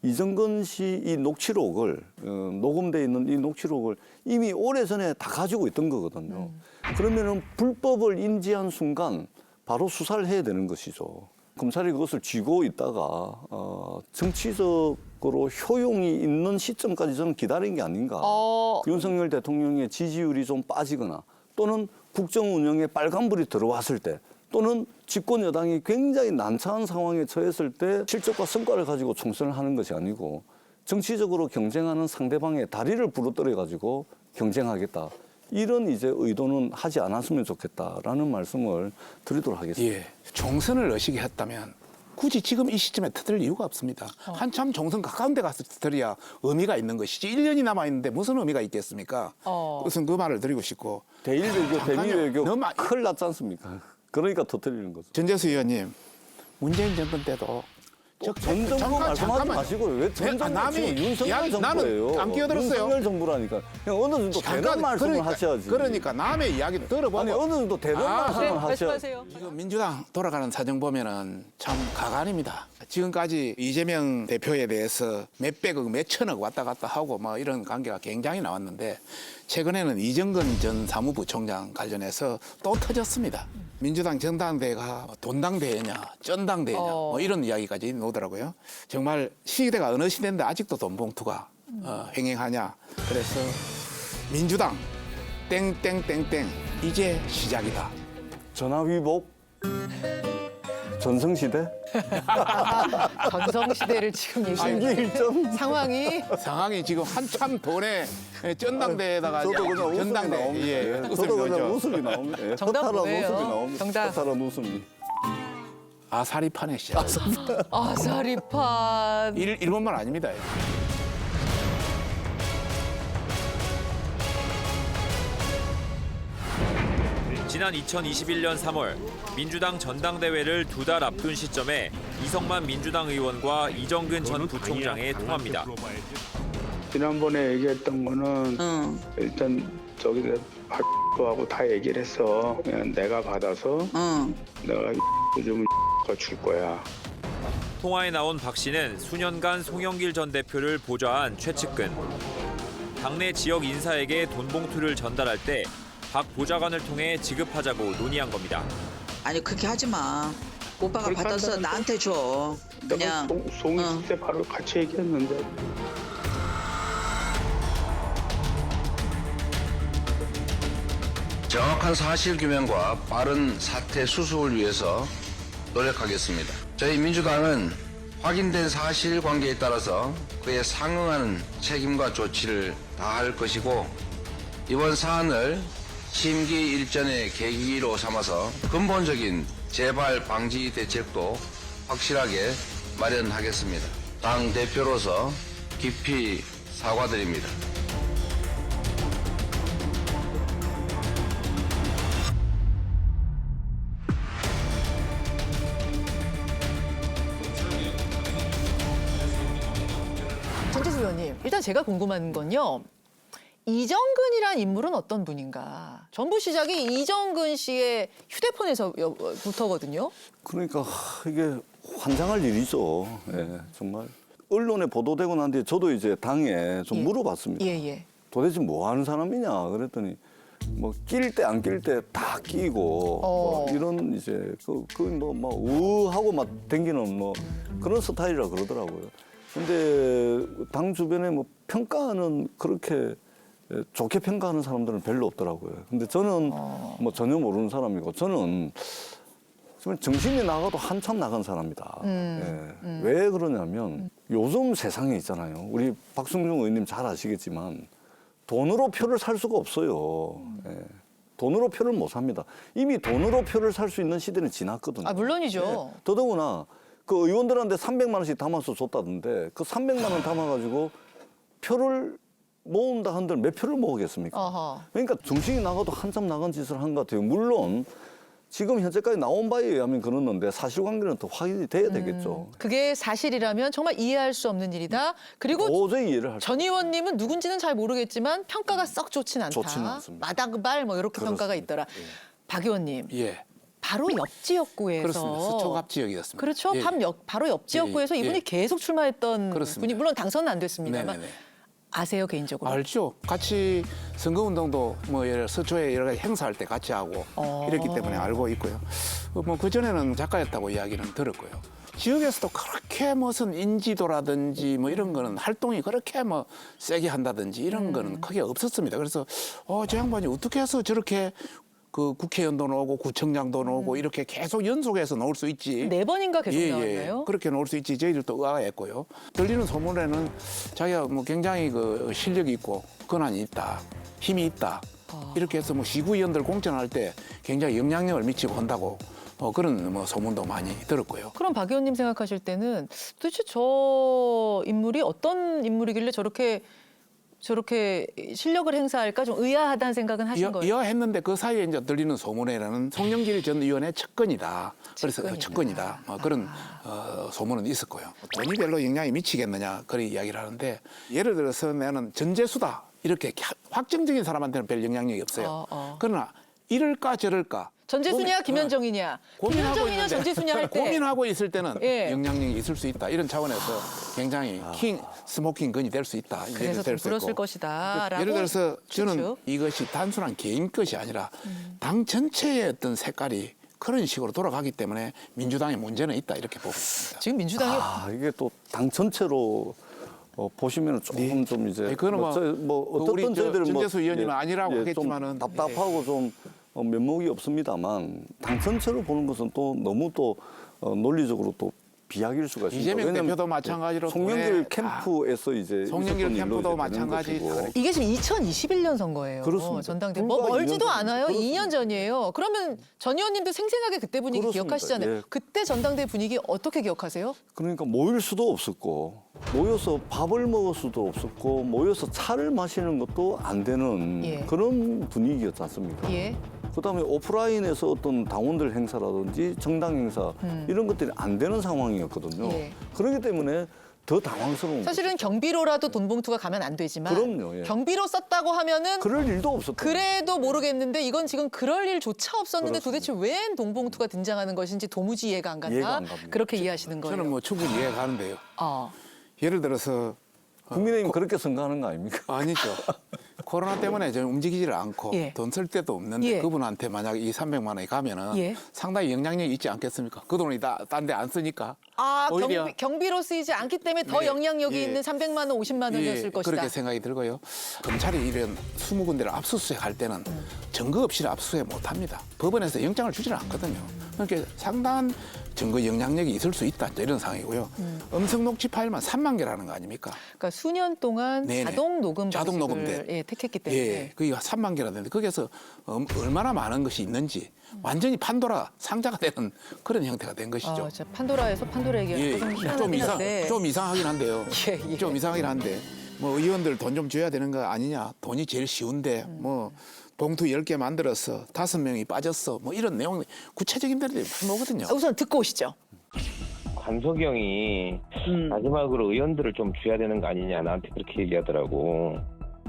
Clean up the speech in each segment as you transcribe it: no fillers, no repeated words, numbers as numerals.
이정근 씨 이 녹취록을 녹음돼 있는 이 녹취록을 이미 오래전에 다 가지고 있던 거거든요. 그러면은 불법을 인지한 순간 바로 수사를 해야 되는 것이죠. 검찰이 그것을 쥐고 있다가 정치적으로 효용이 있는 시점까지 저는 기다린 게 아닌가. 윤석열 대통령의 지지율이 좀 빠지거나 또는 국정 운영에 빨간불이 들어왔을 때 또는 집권 여당이 굉장히 난처한 상황에 처했을 때 실적과 성과를 가지고 총선을 하는 것이 아니고 정치적으로 경쟁하는 상대방의 다리를 부러뜨려 가지고 경쟁하겠다. 이런 이제 의도는 하지 않았으면 좋겠다라는 말씀을 드리도록 하겠습니다. 예. 총선을 의식했다면 굳이 지금 이 시점에 터뜨릴 이유가 없습니다. 한참 총선 가까운 데 가서 터뜨려야 의미가 있는 것이지 1년이 남아있는데 무슨 의미가 있겠습니까? 우선 그 말을 드리고 싶고. 대일외교, 대미외교 너무 큰일 났지 않습니까? 그러니까 터뜨리는 거죠. 전재수 의원님, 문재인 정권 때도 전 정부 말씀하지 마시고요. 왜 전 정부 지금 윤석열 정부예요. 나는 안 끼어들었어요. 윤석열 정부라니까. 그냥 어느 정도 대단 말씀을 하셔야지. 그러니까 남의 이야기를 들어보고. 아니 어느 정도 대단 말씀을 하셔야지. 이거 민주당 돌아가는 사정 보면은 참 가관입니다. 지금까지 이재명 대표에 대해서 몇백억, 몇천억 왔다 갔다 하고 뭐 이런 관계가 굉장히 나왔는데 최근에는 이정근 전 사무부총장 관련해서 또 터졌습니다. 민주당 전당대회가 돈당대회냐, 쩐당대회냐 뭐 이런 이야기까지 나오더라고요. 정말 시대가 어느 시대인데 아직도 돈봉투가 횡행하냐. 그래서 민주당 땡땡땡땡 이제 시작이다. 전화위복? 전성시대? 전성시대를 지금 얘기하는 상황이 지금 한참 돈에 쩐당대에다가 저도 그냥 웃음이 전당대 나옵니다. 예, 저도 그냥 웃음이 웃음이 나옵니다. 예, 정답 허탈한 뭐예요? 웃음이 나옵니다. 정답. 허탈한 웃음이. 아사리판의 시작. 아사리판. 일본말 아닙니다. 지난 2021년 3월 민주당 전당대회를 2달 앞둔 시점에 이성만 민주당 의원과 이정근 전 부총장의 통화입니다. 지난번에 얘기했던 거는 일단 저기 하고 다 얘기를 했어. 그냥 내가 받아서 내가 좀 줄 거야. 통화에 나온 박 씨는 수년간 송영길 전 대표를 보좌한 최측근. 당내 지역 인사에게 돈 봉투를 전달할 때 박 보좌관을 통해 지급하자고 논의한 겁니다. 아니 그렇게 하지 마. 오빠가 그렇게 받아서 한다는데? 나한테 줘. 내가 그냥 송이 있을 때 바로 같이 얘기했는데. 정확한 사실규명과 빠른 사태 수습을 위해서 노력하겠습니다. 저희 민주당은 확인된 사실관계에 따라서 그에 상응하는 책임과 조치를 다할 것이고 이번 사안을 심기 일전의 계기로 삼아서 근본적인 재발 방지 대책도 확실하게 마련하겠습니다. 당 대표로서 깊이 사과드립니다. 전재수 의원님, 일단 제가 궁금한 건요. 이정근이란 인물은 어떤 분인가? 전부 시작이 이정근 씨의 휴대폰에서부터거든요. 그러니까 이게 환장할 일이죠. 예, 정말. 언론에 보도되고 난 뒤에 저도 이제 당에 좀 물어봤습니다. 예. 도대체 뭐 하는 사람이냐 그랬더니 뭐 낄 때 안 낄 때 다 끼고 뭐 이런 이제 그뭐 우하고 막 댕기는 뭐 그런 스타일이라 그러더라고요. 근데 당 주변에 뭐 평가하는 그렇게 좋게 평가하는 사람들은 별로 없더라고요. 근데 저는 뭐 전혀 모르는 사람이고 저는 정신이 나가도 한참 나간 사람이다. 왜 그러냐면 요즘 세상에 있잖아요. 우리 박승중 의원님 잘 아시겠지만 돈으로 표를 살 수가 없어요. 돈으로 표를 못 삽니다. 이미 돈으로 표를 살 수 있는 시대는 지났거든요. 아, 물론이죠. 더더구나 그 의원들한테 300만 원씩 담아서 줬다던데 그 300만 원 담아가지고 표를 모은다 한들 몇 표를 모으겠습니까? 그러니까 정신이 나가도 한참 나간 짓을 한 것 같아요. 물론 지금 현재까지 나온 바에 의하면 그러는데 사실관계는 더 확인이 돼야 되겠죠. 그게 사실이라면 정말 이해할 수 없는 일이다. 그리고 도저히 이해를 할 수 전 의원님은 누군지는 잘 모르겠지만 평가가 썩 좋진 않다. 좋지는 않습니다. 마다그발 뭐 이렇게 그렇습니다. 평가가 있더라. 예. 박 의원님, 예. 바로 옆 지역구에서 그렇습니다. 서초갑 지역이었습니다. 그렇죠. 예. 바로 옆 지역구에서 예, 예. 이분이 계속 출마했던 그렇습니다. 분이 물론 당선은 안 됐습니다만 네네네. 아세요 개인적으로? 알죠. 같이 선거운동도 뭐 예를 들어 서초에 여러 가지 행사할 때 같이 하고 이랬기 때문에 알고 있고요. 뭐 그전에는 작가였다고 이야기는 들었고요. 지역에서도 그렇게 무슨 인지도라든지 뭐 이런 거는 활동이 그렇게 뭐 세게 한다든지 이런 거는 크게 없었습니다. 그래서 저 양반이 어떻게 해서 저렇게 그 국회의원도 나오고 구청장도 나오고 이렇게 계속 연속해서 나올 수 있지. 4번인가 계속 나왔나요? 그렇게 나올 수 있지. 저희들도 의아했고요. 들리는 소문에는 자기가 뭐 굉장히 그 실력이 있고 권한이 있다, 힘이 있다. 이렇게 해서 뭐 시구의원들 공천할 때 굉장히 영향력을 미치고 한다고 그런 뭐 소문도 많이 들었고요. 그럼 박 의원님 생각하실 때는 도대체 저 인물이 어떤 인물이길래 저렇게 실력을 행사할까 좀 의아하다는 생각은 하신 거예요? 의아했는데 그 사이에 이제 들리는 소문에는 송영길 전 의원의 측근이다. 그래서 측근이다. 그런 소문은 있었고요. 돈이 별로 영향이 미치겠느냐 그런 이야기를 하는데 예를 들어서 나는 전재수다 이렇게 확정적인 사람한테는 별 영향력이 없어요. 그러나 이럴까 저럴까. 전재수냐 김현정이냐 김현정이냐 전재수냐 할 때 고민하고 있을 때는 예. 영향력이 있을 수 있다. 이런 차원에서 굉장히 스모킹 건이 될 수 있다. 그래서 좀 불었을 있고. 것이다라고 예를 들어서 저는 추측. 이것이 단순한 개인 것이 아니라 당 전체의 어떤 색깔이 그런 식으로 돌아가기 때문에 민주당의 문제는 있다 이렇게 보고 있습니다. 지금 민주당이 이게 또 당 전체로 보시면 조금 좀 이제 네, 그거는 우리 어떻든 저희들은 전재수 의원님은 아니라고 하겠지만은 좀 답답하고 좀 면목이 없습니다만 당 전체로 보는 것은 또 너무 또 논리적으로 또 비약일 수가 있습니다. 이재명 왜냐하면 대표도 마찬가지로 송영길 캠프에서 이제 송영길 있었던 일로 캠프도 이제 되는 마찬가지 것이고. 다 이게 지금 2021년 선거예요. 그렇습니다. 전당대 불과 멀지도 2년 전. 않아요. 그렇습니다. 2년 전이에요. 그러면 전 의원님도 생생하게 그때 분위기 그렇습니다. 기억하시잖아요. 예. 그때 전당대 분위기 어떻게 기억하세요? 그러니까 모일 수도 없었고 모여서 밥을 먹을 수도 없었고 모여서 차를 마시는 것도 안 되는 예. 그런 분위기였지 않습니까? 예. 그다음에 오프라인에서 어떤 당원들 행사라든지 정당 행사 이런 것들이 안 되는 상황이었거든요. 예. 그렇기 때문에 더 당황스러운 사실은 경비로라도 돈 봉투가 가면 안 되지만 그럼요, 예. 경비로 썼다고 하면은 그럴 일도 없었던 그래도 모르겠는데 이건 지금 그럴 일조차 없었는데 그렇습니다. 도대체 왜 돈봉투가 등장하는 것인지 도무지 이해가 안 간다. 이해가 안 갑니다. 그렇게 이해하시는 거예요. 저는 뭐 충분히 이해가 가는데요. 예를 들어서 국민의힘 그렇게 생각하는 거 아닙니까? 아니죠. 코로나 때문에 저는 움직이지를 않고 예. 돈 쓸 데도 없는데 예. 그분한테 만약 이 300만 원이 가면은 예. 상당히 영향력이 있지 않겠습니까? 그 돈이 딴 데 안 쓰니까. 오히려 경비로 쓰이지 않기 때문에 더 네. 영향력이 예. 있는 300만 원, 50만 원이었을 것이다. 그렇게 생각이 들고요. 검찰이 이런 20군데를 압수수색할 때는 증거 없이는 압수수색 못합니다. 법원에서 영장을 주지는 않거든요. 그러니까 상당한 증거 영향력이 있을 수 있다 이런 상황이고요. 음성 녹취 파일만 3만 개라는 거 아닙니까? 그러니까 수년 동안 네네. 자동 녹음 자동 방식을 녹음돼. 택했기 때문에 예, 그게 3만 개라는데 거기에서 얼마나 많은 것이 있는지 완전히 판도라 상자가 되는 그런 형태가 된 것이죠. 진짜 판도라에서 판도라 얘기하는 좀 희한하긴 한데 좀 이상하긴 한데요. 예, 예. 좀 이상하긴 한데 뭐 의원들 돈 좀 줘야 되는 거 아니냐? 돈이 제일 쉬운데 뭐 봉투 10개 만들어서 5명이 빠졌어. 뭐 이런 내용 구체적인 데들이 많이 오거든요. 우선 듣고 오시죠. 관석이 형이 마지막으로 의원들을 좀 줘야 되는 거 아니냐 나한테 그렇게 얘기하더라고.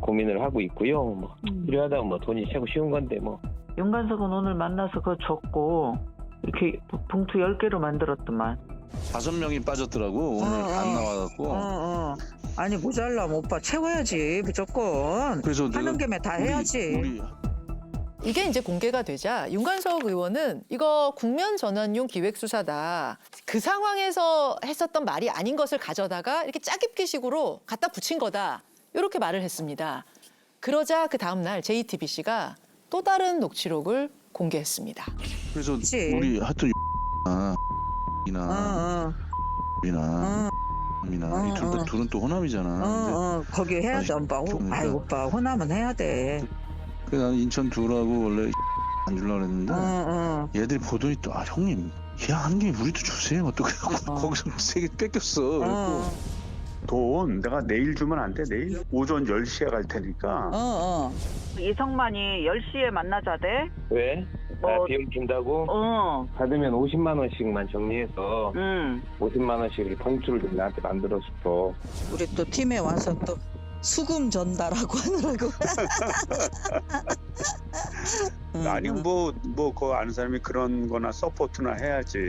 고민을 하고 있고요. 뭐 필요하다면 뭐 돈이 최고 쉬운 건데 뭐. 윤관석은 오늘 만나서 그거 줬고 이렇게 봉투 10개로 만들었더만. 5명이 빠졌더라고. 오늘 안 나와갖고. 아니 모자라면 오빠 채워야지 무조건. 그래서 하는 김에 다 해야지. 우리 이게 이제 공개가 되자 윤관석 의원은 이거 국면 전환용 기획수사다. 그 상황에서 했었던 말이 아닌 것을 가져다가 이렇게 짜깁기식으로 갖다 붙인 거다. 이렇게 말을 했습니다. 그러자 그 다음 날 JTBC가 또 다른 녹취록을 공개했습니다. 그래서 그치. 우리 하여튼 이나 이나 이 둘은 또 호남이잖아. 거기 해야 돼 오빠. 아이 오빠 호남은 해야 돼. 그래서 나는 인천 두라고 원래 안 주려고 그랬는데 얘들이 보더니 또 형님 한 개 우리도 주세요. 또 그래갖고 거기서 3개 뺏겼어. 그래갖고 돈 내가 내일 주면 안 돼? 내일 오전 10시에 갈 테니까. 이성만이 10시에 만나자대. 왜? 나 비용 준다고? 받으면 50만 원씩만 정리해서 50만 원씩 이렇게 봉투를 좀 나한테 만들어서 줘. 우리 또 팀에 와서 또 수금 전달하고 하느라고. 아니 뭐 그거 아는 사람이 그런 거나 서포트나 해야지.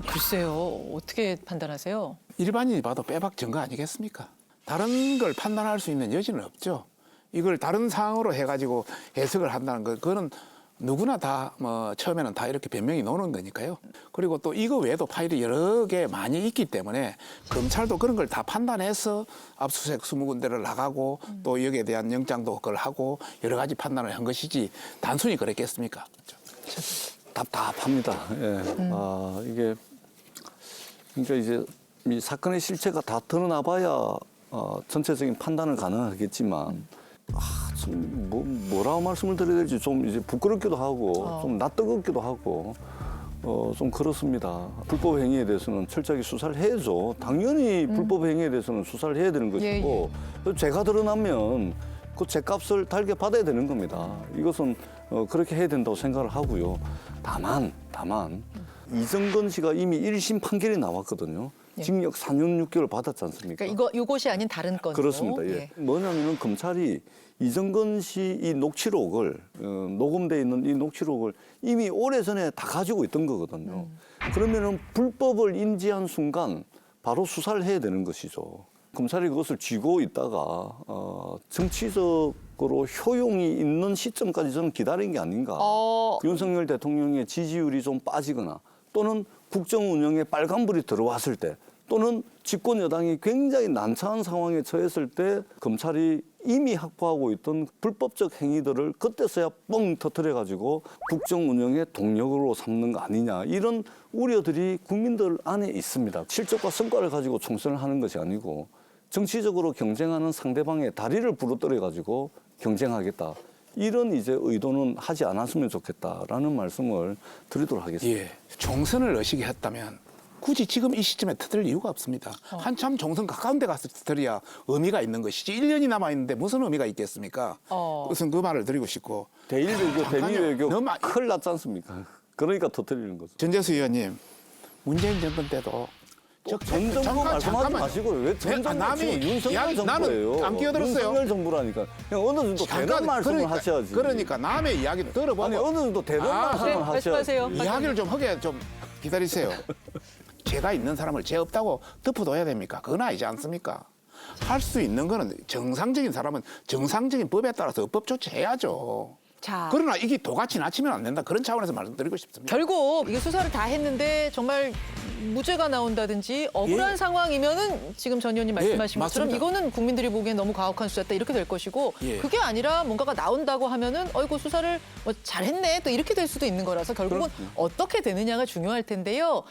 글쎄요, 어떻게 판단하세요? 일반인이 봐도 빼박 증거 아니겠습니까? 다른 걸 판단할 수 있는 여지는 없죠. 이걸 다른 상황으로 해가지고 해석을 한다는 거, 그거는 누구나 다 뭐 처음에는 다 이렇게 변명이 나오는 거니까요. 그리고 또 이거 외에도 파일이 여러 개 많이 있기 때문에 검찰도 그런 걸 다 판단해서 압수수색 20군데를 나가고 또 여기에 대한 영장도 그걸 하고 여러 가지 판단을 한 것이지 단순히 그랬겠습니까? 답답합니다. 예. 아, 이게 그러니까 이제 이 사건의 실체가 다 드러나봐야 전체적인 판단을 가능하겠지만 좀 뭐라고 말씀을 드려야 될지 좀 이제 부끄럽기도 하고 좀 낯뜨겁기도 하고 좀 그렇습니다. 불법 행위에 대해서는 철저하게 수사를 해야죠. 당연히 불법 행위에 대해서는 수사를 해야 되는 것이고 죄가 드러나면 그 죄값을 달게 받아야 되는 겁니다. 이것은 그렇게 해야 된다고 생각을 하고요. 다만 이정건 씨가 이미 1심 판결이 나왔거든요. 징역 4년 6개월 받았지 않습니까? 그러니까 이것이 아닌 다른 건으로. 그렇습니다. 예. 뭐냐면은 검찰이 이정건 씨 이 녹취록을 녹음돼 있는 이 녹취록을 이미 오래전에 다 가지고 있던 거거든요. 그러면은 불법을 인지한 순간 바로 수사를 해야 되는 것이죠. 검찰이 그것을 쥐고 있다가 정치적으로 효용이 있는 시점까지 저는 기다린 게 아닌가. 윤석열 대통령의 지지율이 좀 빠지거나 또는 국정 운영에 빨간불이 들어왔을 때 또는 집권 여당이 굉장히 난처한 상황에 처했을 때 검찰이 이미 확보하고 있던 불법적 행위들을 그때서야 뻥 터뜨려가지고 국정 운영의 동력으로 삼는 거 아니냐 이런 우려들이 국민들 안에 있습니다. 실적과 성과를 가지고 총선을 하는 것이 아니고 정치적으로 경쟁하는 상대방의 다리를 부러뜨려가지고 경쟁하겠다. 이런 이제 의도는 하지 않았으면 좋겠다라는 말씀을 드리도록 하겠습니다. 예. 총선을 의식이 했다면 굳이 지금 이 시점에 터뜨릴 이유가 없습니다. 한참 총선 가까운 데 가서 터뜨려야 의미가 있는 것이지 1년이 남아있는데 무슨 의미가 있겠습니까? 우선 그 말을 드리고 싶고. 대일외교, 대미외교 너무 큰일 났지 않습니까? 그러니까 터뜨리는 거죠. 전재수 의원님, 문재인 정권 때도 전 정부 말씀하지 마시고요. 왜 전 정부 지금 윤석열 정부예요. 나는 안 끼어들었어요. 윤석열 정부라니까. 그냥 어느 정도 대단 말씀을 하셔야지. 그러니까 남의 이야기를 들어보고. 아니 어느 정도 대단 말씀을 하셔야지. 말씀하세요. 이야기를 좀 하게 좀 기다리세요. 죄가 있는 사람을 죄 없다고 덮어둬야 됩니까? 그건 아니지 않습니까? 할 수 있는 거는 정상적인 사람은 정상적인 법에 따라서 법 조치해야죠. 자, 그러나 이게 도같이 낮추면 안 된다. 그런 차원에서 말씀드리고 싶습니다. 결국 이게 수사를 다 했는데 정말 무죄가 나온다든지 억울한 상황이면은 지금 전 의원님 말씀하신 것처럼 맞습니다. 이거는 국민들이 보기엔 너무 가혹한 수사다 이렇게 될 것이고 예. 그게 아니라 뭔가가 나온다고 하면은 어이구 수사를 뭐 잘했네 또 이렇게 될 수도 있는 거라서 결국은 어떻게 되느냐가 중요할 텐데요.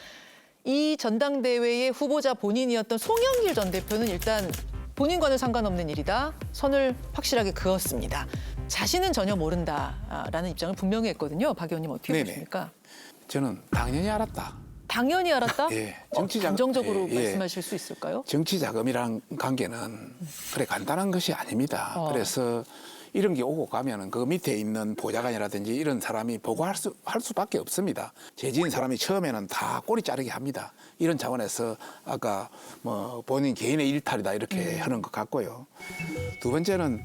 이 전당대회의 후보자 본인이었던 송영길 전 대표는 일단 본인과는 상관없는 일이다. 선을 확실하게 그었습니다. 자신은 전혀 모른다라는 입장을 분명히 했거든요. 박 의원님 어떻게 보십니까? 저는 당연히 알았다. 당연히 알았다? 예. 정치자금, 감정적으로 예, 예. 말씀하실 수 있을까요? 정치 자금이란 관계는 그래 간단한 것이 아닙니다. 그래서 이런 게 오고 가면은 그 밑에 있는 보좌관이라든지 이런 사람이 보고할 수밖에 없습니다. 죄지은 사람이 처음에는 다 꼬리 자르게 합니다. 이런 차원에서 아까 뭐 본인 개인의 일탈이다 이렇게 하는 것 같고요. 두 번째는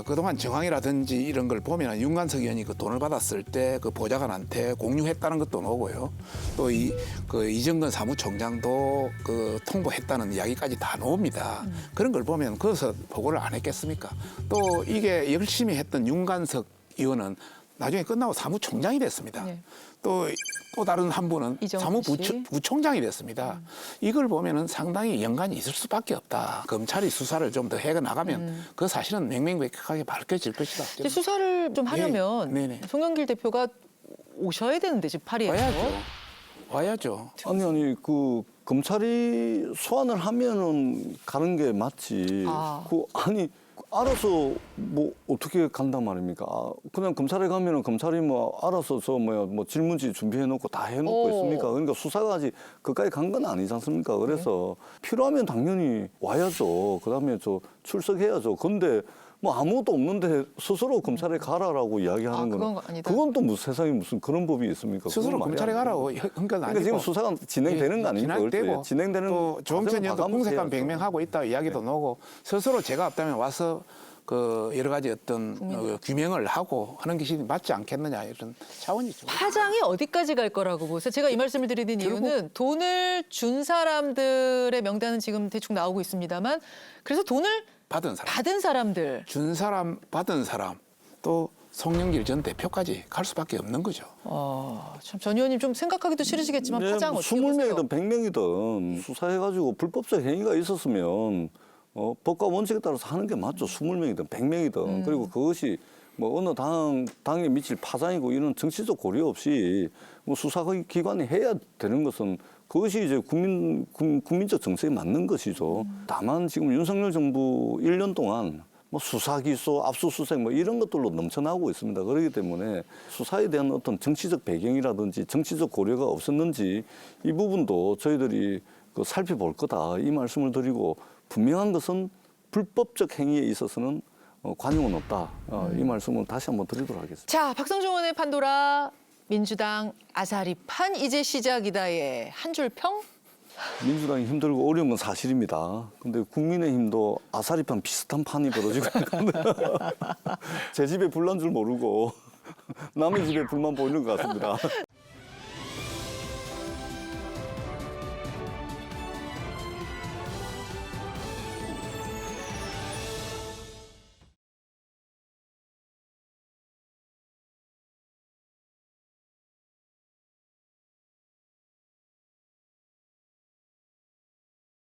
그동안 정황이라든지 이런 걸 보면 윤관석 의원이 그 돈을 받았을 때 그 보좌관한테 공유했다는 것도 나오고요. 또 그 이정건 사무총장도 그 통보했다는 이야기까지 다 나옵니다. 그런 걸 보면 거기서 보고를 안 했겠습니까? 또 이게 열심히 했던 윤관석 의원은 나중에 끝나고 사무총장이 됐습니다. 네. 또 다른 한 분은 이정훈 씨. 사무부총장이 됐습니다. 이걸 보면은 상당히 연관이 있을 수밖에 없다. 검찰이 수사를 좀 더 해 나가면 그 사실은 명명백백하게 밝혀질 것이다. 이제 수사를 좀 하려면 네네. 송영길 대표가 오셔야 되는데 지금 파리에서. 와야죠. 아니 그 검찰이 소환을 하면은 가는 게 맞지. 아니 알아서 뭐 어떻게 간단 말입니까? 그냥 검찰에 가면은 검찰이 뭐 알아서 뭐 질문지 준비해 놓고 다 해 놓고 있습니까? 그러니까 수사가 아직 그까지 간 건 아니지 않습니까? 그래서 필요하면 당연히 와야죠. 그다음에 출석해야죠. 근데 뭐 아무것도 없는데 스스로 검찰에 가라라고 이야기하는 거는 그건 또 무슨 세상에 무슨 그런 법이 있습니까? 스스로 검찰에 가라고 한 건 아니고. 그러니까 지금 수사가 진행되는 거 아닙니까? 진행되는 또 조홍천 의원도 공색한 백명하고 있다 이야기도 나오고 스스로 제가 없다면 와서 그 여러 가지 어떤 규명을 하고 하는 것이 맞지 않겠느냐 이런 차원이죠. 파장이 어디까지 갈 거라고 보세요? 제가 이 말씀을 드리는 이유는 돈을 준 사람들의 명단은 지금 대충 나오고 있습니다만 그래서 돈을 받은 사람들. 준 사람, 받은 사람, 또 송영길 전 대표까지 갈 수밖에 없는 거죠. 참 전 의원님 좀 생각하기도 싫으시겠지만 네, 파장 뭐 어떻게 보세요? 20명이든 100명이든 수사해가지고 불법적 행위가 있었으면 법과 원칙에 따라서 하는 게 맞죠. 20명이든 100명이든. 그리고 그것이 뭐 어느 당에 미칠 파장이고 이런 정치적 고려 없이 뭐 수사기관이 해야 되는 것은 그것이 이제 국민적 정책에 맞는 것이죠. 다만 지금 윤석열 정부 1년 동안 뭐 수사 기소, 압수수색 뭐 이런 것들로 넘쳐나고 있습니다. 그렇기 때문에 수사에 대한 어떤 정치적 배경이라든지 정치적 고려가 없었는지 이 부분도 저희들이 살펴볼 거다 이 말씀을 드리고 분명한 것은 불법적 행위에 있어서는 관용은 없다 이 말씀을 다시 한번 드리도록 하겠습니다. 자, 박성중 의원의 판도라 민주당 아사리판 이제 시작이다의 한 줄 평? 민주당이 힘들고 어려운 건 사실입니다. 근데 국민의힘도 아사리판 비슷한 판이 벌어지고 있는데 제 집에 불난 줄 모르고 남의 집에 불만 보이는 것 같습니다.